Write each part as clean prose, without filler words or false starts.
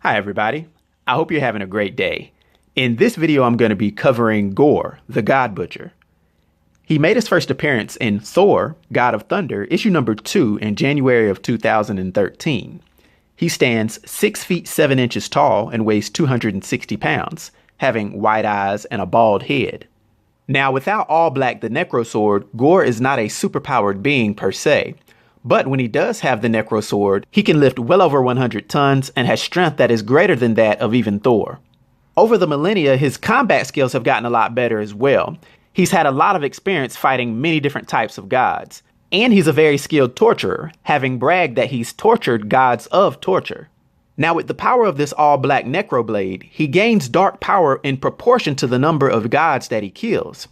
Hi everybody, I hope you're having a great day. In this video I'm going to be covering Gorr, the God Butcher. He made his first appearance in Thor, God of Thunder, issue number 2 in January of 2013. He stands 6 feet 7 inches tall and weighs 260 pounds, having white eyes and a bald head. Now without All Black the Necrosword, Gorr is not a superpowered being per se. But when he does have the Necrosword, he can lift well over 100 tons and has strength that is greater than that of even Thor. Over the millennia, his combat skills have gotten a lot better as well. He's had a lot of experience fighting many different types of gods. And he's a very skilled torturer, having bragged that he's tortured gods of torture. Now with the power of this all-black Necroblade, he gains dark power in proportion to the number of gods that he kills.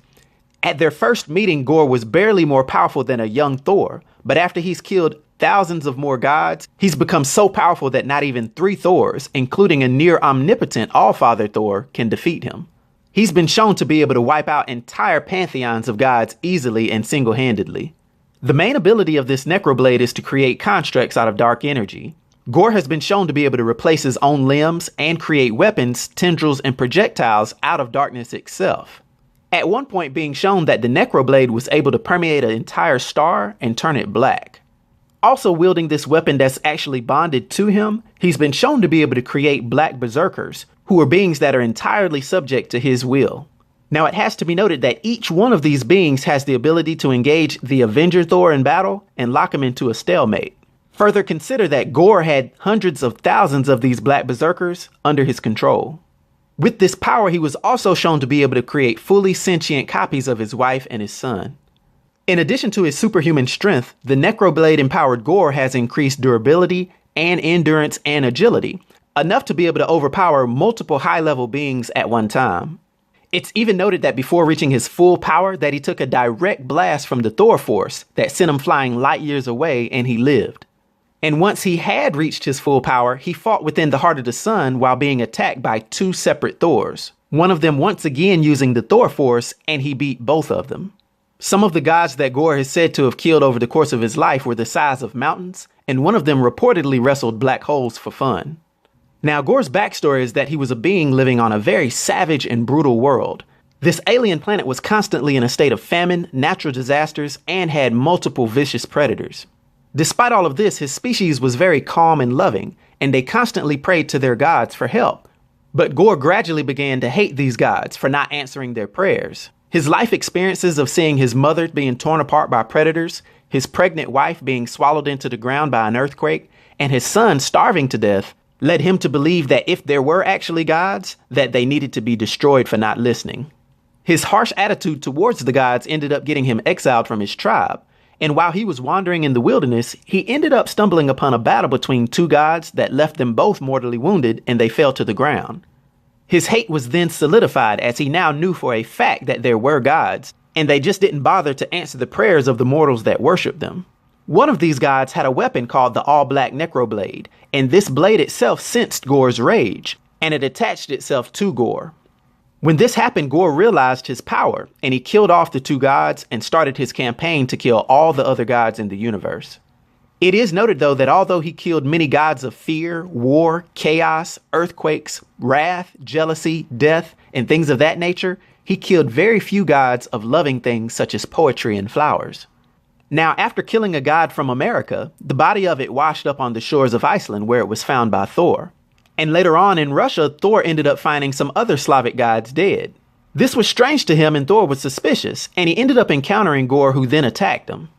At their first meeting, Gorr was barely more powerful than a young Thor, but after he's killed thousands of more gods, he's become so powerful that not even 3 Thors, including a near-omnipotent All-Father Thor, can defeat him. He's been shown to be able to wipe out entire pantheons of gods easily and single-handedly. The main ability of this Necroblade is to create constructs out of dark energy. Gorr has been shown to be able to replace his own limbs and create weapons, tendrils, and projectiles out of darkness itself. At one point being shown that the Necroblade was able to permeate an entire star and turn it black. Also wielding this weapon that's actually bonded to him, he's been shown to be able to create black Berserkers, who are beings that are entirely subject to his will. Now it has to be noted that each one of these beings has the ability to engage the Avengers Thor in battle and lock him into a stalemate. Further consider that Gorr had hundreds of thousands of these black Berserkers under his control. With this power, he was also shown to be able to create fully sentient copies of his wife and his son. In addition to his superhuman strength, the Necroblade-empowered Gorr has increased durability and endurance and agility, enough to be able to overpower multiple high-level beings at one time. It's even noted that before reaching his full power, that he took a direct blast from the Thorforce that sent him flying light years away and he lived. And once he had reached his full power, he fought within the heart of the sun while being attacked by 2 separate Thors. One of them once again using the Thorforce, and he beat both of them. Some of the gods that Gorr is said to have killed over the course of his life were the size of mountains, and one of them reportedly wrestled black holes for fun. Now Gorr's backstory is that he was a being living on a very savage and brutal world. This alien planet was constantly in a state of famine, natural disasters, and had multiple vicious predators. Despite all of this, his species was very calm and loving, and they constantly prayed to their gods for help. But Gorr gradually began to hate these gods for not answering their prayers. His life experiences of seeing his mother being torn apart by predators, his pregnant wife being swallowed into the ground by an earthquake, and his son starving to death led him to believe that if there were actually gods, that they needed to be destroyed for not listening. His harsh attitude towards the gods ended up getting him exiled from his tribe. And while he was wandering in the wilderness, he ended up stumbling upon a battle between 2 gods that left them both mortally wounded and they fell to the ground. His hate was then solidified as he now knew for a fact that there were gods, and they just didn't bother to answer the prayers of the mortals that worshiped them. One of these gods had a weapon called the all-black Necroblade, and this blade itself sensed Gorr's rage, and it attached itself to Gorr. When this happened, Gorr realized his power, and he killed off the 2 gods and started his campaign to kill all the other gods in the universe. It is noted, though, that although he killed many gods of fear, war, chaos, earthquakes, wrath, jealousy, death, and things of that nature, he killed very few gods of loving things such as poetry and flowers. Now, after killing a god from America, the body of it washed up on the shores of Iceland where it was found by Thor. And later on in Russia, Thor ended up finding some other Slavic gods dead. This was strange to him and Thor was suspicious, and he ended up encountering Gorr, who then attacked him.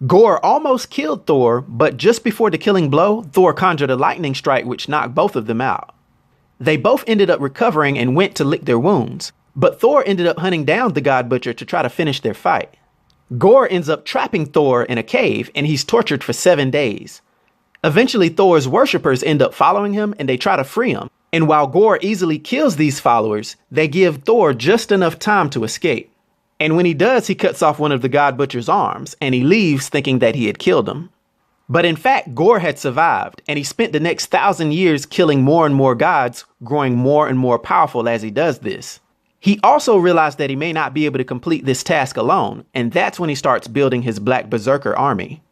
Gorr almost killed Thor, but just before the killing blow, Thor conjured a lightning strike which knocked both of them out. They both ended up recovering and went to lick their wounds, but Thor ended up hunting down the God Butcher to try to finish their fight. Gorr ends up trapping Thor in a cave, and he's tortured for 7 days. Eventually, Thor's worshippers end up following him and they try to free him. And while Gorr easily kills these followers, they give Thor just enough time to escape. And when he does, he cuts off one of the God Butcher's arms and he leaves thinking that he had killed him. But in fact, Gorr had survived and he spent the next 1,000 years killing more and more gods, growing more and more powerful as he does this. He also realized that he may not be able to complete this task alone, and that's when he starts building his Black Berserker army.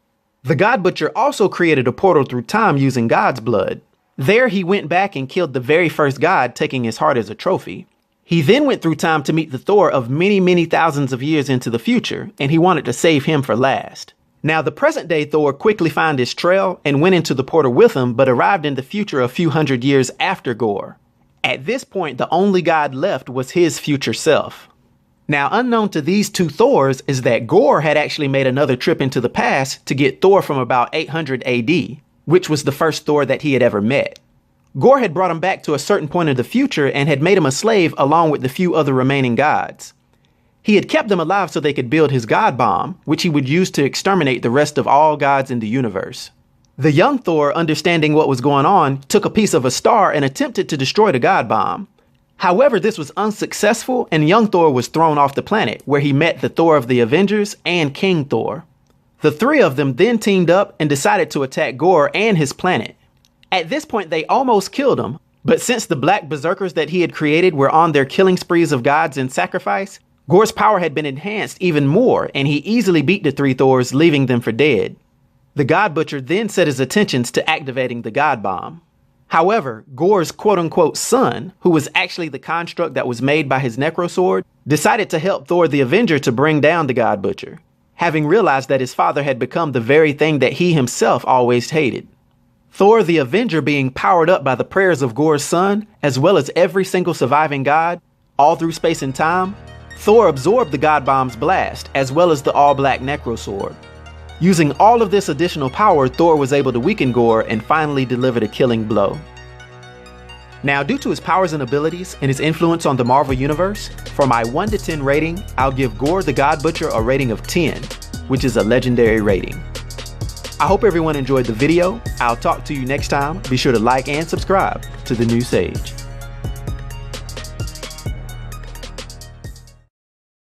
The God Butcher also created a portal through time using God's blood. There he went back and killed the very first god, taking his heart as a trophy. He then went through time to meet the Thor of many thousands of years into the future, and he wanted to save him for last. Now, the present-day Thor quickly found his trail and went into the portal with him, but arrived in the future a few hundred years after Gorr. At this point, the only god left was his future self. Now, unknown to these two Thors is that Gorr had actually made another trip into the past to get Thor from about 800 AD, which was the first Thor that he had ever met. Gorr had brought him back to a certain point in the future and had made him a slave along with the few other remaining gods. He had kept them alive so they could build his Godbomb, which he would use to exterminate the rest of all gods in the universe. The young Thor, understanding what was going on, took a piece of a star and attempted to destroy the Godbomb. However, this was unsuccessful and young Thor was thrown off the planet, where he met the Thor of the Avengers and King Thor. The three of them then teamed up and decided to attack Gorr and his planet. At this point, they almost killed him, but since the black Berserkers that he had created were on their killing sprees of gods and sacrifice, Gorr's power had been enhanced even more, and he easily beat the three Thors, leaving them for dead. The God Butcher then set his attentions to activating the Godbomb. However, Gorr's quote-unquote son, who was actually the construct that was made by his Necrosword, decided to help Thor the Avenger to bring down the God Butcher, having realized that his father had become the very thing that he himself always hated. Thor the Avenger, being powered up by the prayers of Gorr's son, as well as every single surviving god, all through space and time, Thor absorbed the Godbomb's blast, as well as the all-black Necrosword. Using all of this additional power, Thor was able to weaken Gorr and finally deliver the killing blow. Now, due to his powers and abilities and his influence on the Marvel Universe, for my 1 to 10 rating, I'll give Gorr the God Butcher a rating of 10, which is a legendary rating. I hope everyone enjoyed the video. I'll talk to you next time. Be sure to like and subscribe to The New Sage.